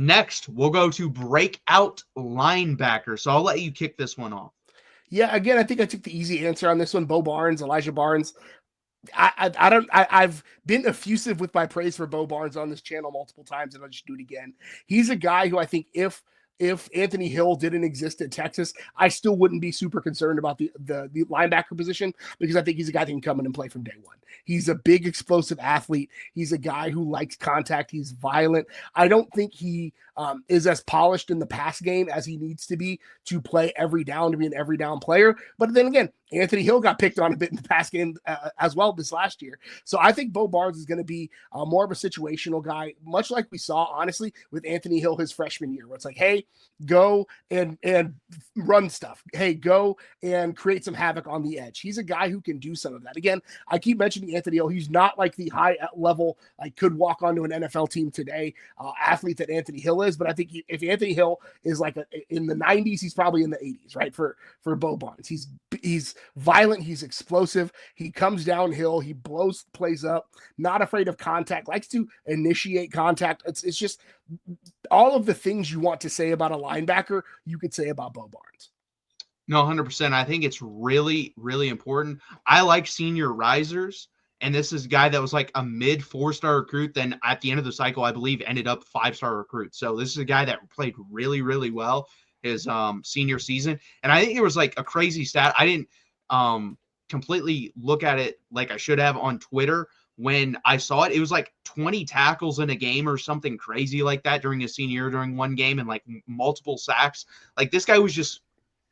Next, we'll go to Breakout Linebacker. So I'll let you kick this one off. Yeah, again, I think I took the easy answer on this one. Bo Barnes, Elijah Barnes. I've been effusive with my praise for Bo Barnes on this channel multiple times, and I'll just do it again. He's a guy who I think if Anthony Hill didn't exist at Texas, I still wouldn't be super concerned about the linebacker position, because I think he's a guy that can come in and play from day one. He's a big, explosive athlete. He's a guy who likes contact. He's violent. I don't think he is as polished in the pass game as he needs to be to play every down, to be an every down player. But then again, Anthony Hill got picked on a bit in the pass game as well this last year. So I think Bo Barnes is going to be more of a situational guy, much like we saw, honestly, with Anthony Hill his freshman year, where it's like, hey, go and run stuff. Hey, go and create some havoc on the edge. He's a guy who can do some of that. Again, I keep mentioning Anthony Hill. He's not like the high level, like could walk onto an NFL team today athlete that Anthony Hill is. But I think if Anthony Hill is like in the 90s, he's probably in the 80s, right? For Bo Barnes, he's violent, he's explosive, he comes downhill, he blows plays up, not afraid of contact, likes to initiate contact. It's just all of the things you want to say about a linebacker, you could say about Bo Barnes. No, 100%. I think it's really, really important. I like senior risers, and this is a guy that was like a mid 4-star recruit. Then at the end of the cycle, I believe, ended up 5-star recruit. So this is a guy that played really, really well his senior season. And I think it was like a crazy stat. I didn't completely look at it like I should have on Twitter. When I saw it, it was like 20 tackles in a game or something crazy like that during his senior year, during one game, and like multiple sacks. Like this guy was just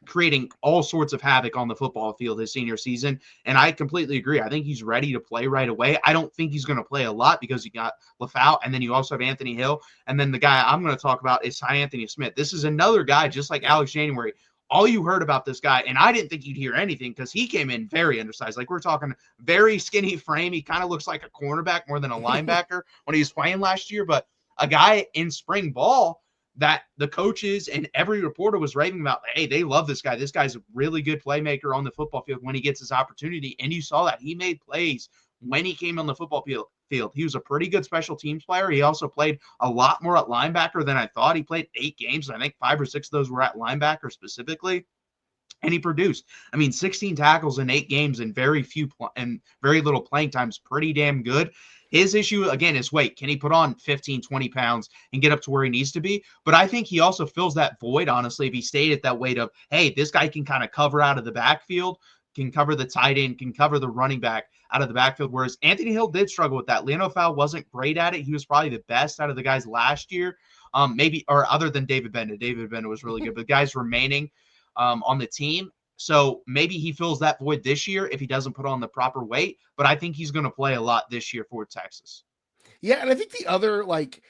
creating all sorts of havoc on the football field his senior season. And I completely agree. I think he's ready to play right away. I don't think he's going to play a lot because you got LaFau, and then you also have Anthony Hill. And then the guy I'm going to talk about is Anthony Smith. This is another guy, just like Alex January. All you heard about this guy, and I didn't think you'd hear anything because he came in very undersized. Like we're talking very skinny frame. He kind of looks like a cornerback more than a linebacker when he was playing last year. But a guy in spring ball that the coaches and every reporter was raving about, hey, they love this guy. This guy's a really good playmaker on the football field when he gets his opportunity. And you saw that. He made plays when he came on the football field. He was a pretty good special teams player. He also played a lot more at linebacker than I thought. He played 8 games, and I think 5 or 6 of those were at linebacker specifically. And he produced. I mean, 16 tackles in 8 games and very little playing time is pretty damn good. His issue, again, is weight. Can he put on 15, 20 pounds and get up to where he needs to be? But I think he also fills that void, honestly, if he stayed at that weight of, hey, this guy can kind of cover out of the backfield, can cover the tight end, can cover the running back out of the backfield, whereas Anthony Hill did struggle with that. Linebacker wasn't great at it. He was probably the best out of the guys last year, maybe, or other than David Bennett. David Bennett was really good, but guys remaining on the team. So maybe he fills that void this year if he doesn't put on the proper weight, but I think he's going to play a lot this year for Texas. Yeah, and I think the other, like,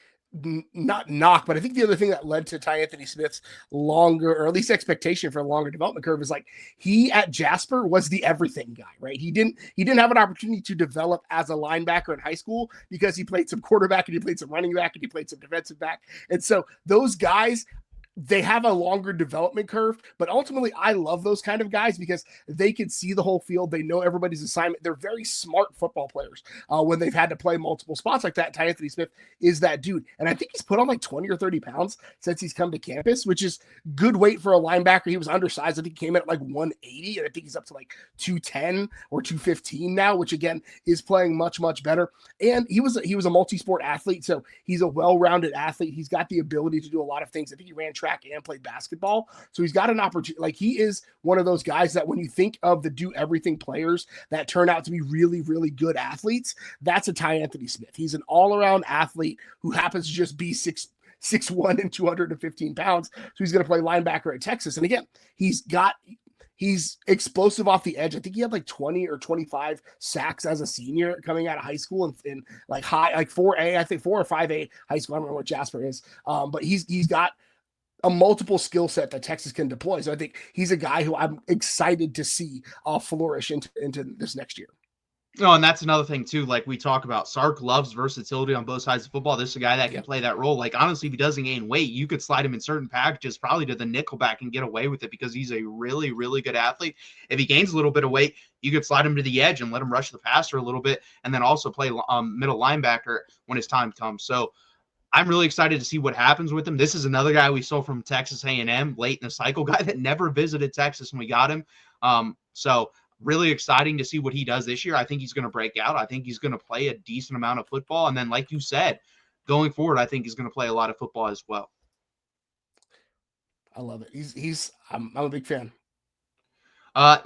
not knock, but I think the other thing that led to Anthony Smith's longer, or at least expectation for a longer development curve, is like he at Jasper was the everything guy, right? He didn't have an opportunity to develop as a linebacker in high school because he played some quarterback and he played some running back and he played some defensive back. And so those guys, they have a longer development curve, but ultimately I love those kind of guys because they can see the whole field. They know everybody's assignment. They're very smart football players when they've had to play multiple spots like that. Anthony Smith is that dude. And I think he's put on like 20 or 30 pounds since he's come to campus, which is good weight for a linebacker. He was undersized. I think he came in at like 180, and I think he's up to like 210 or 215 now, which again is playing much, much better. And he was a multi-sport athlete. So he's a well-rounded athlete. He's got the ability to do a lot of things. I think he ran track and played basketball. So he's got an opportunity. Like he is one of those guys that when you think of the do everything players that turn out to be really, really good athletes, that's a Anthony Smith. He's an all-around athlete who happens to just be 6'1" and 215 pounds. So he's going to play linebacker at Texas. And again, he's explosive off the edge. I think he had like 20 or 25 sacks as a senior coming out of high school and like 4A, I think 4 or 5A high school. I don't remember what Jasper is. But he's got a multiple skill set that Texas can deploy. So I think he's a guy who I'm excited to see flourish into this next year. No, and that's another thing too. Like we talk about, Sark loves versatility on both sides of football. This is a guy that can play that role. Like honestly, if he doesn't gain weight, you could slide him in certain packages, probably to the nickelback, and get away with it because he's a really, really good athlete. If he gains a little bit of weight, you could slide him to the edge and let him rush the passer a little bit, and then also play middle linebacker when his time comes. So I'm really excited to see what happens with him. This is another guy we saw from Texas A&M late in the cycle, guy that never visited Texas when we got him. So really exciting to see what he does this year. I think he's going to break out. I think he's going to play a decent amount of football. And then, like you said, going forward, I think he's going to play a lot of football as well. I love it. I'm a big fan. Uh,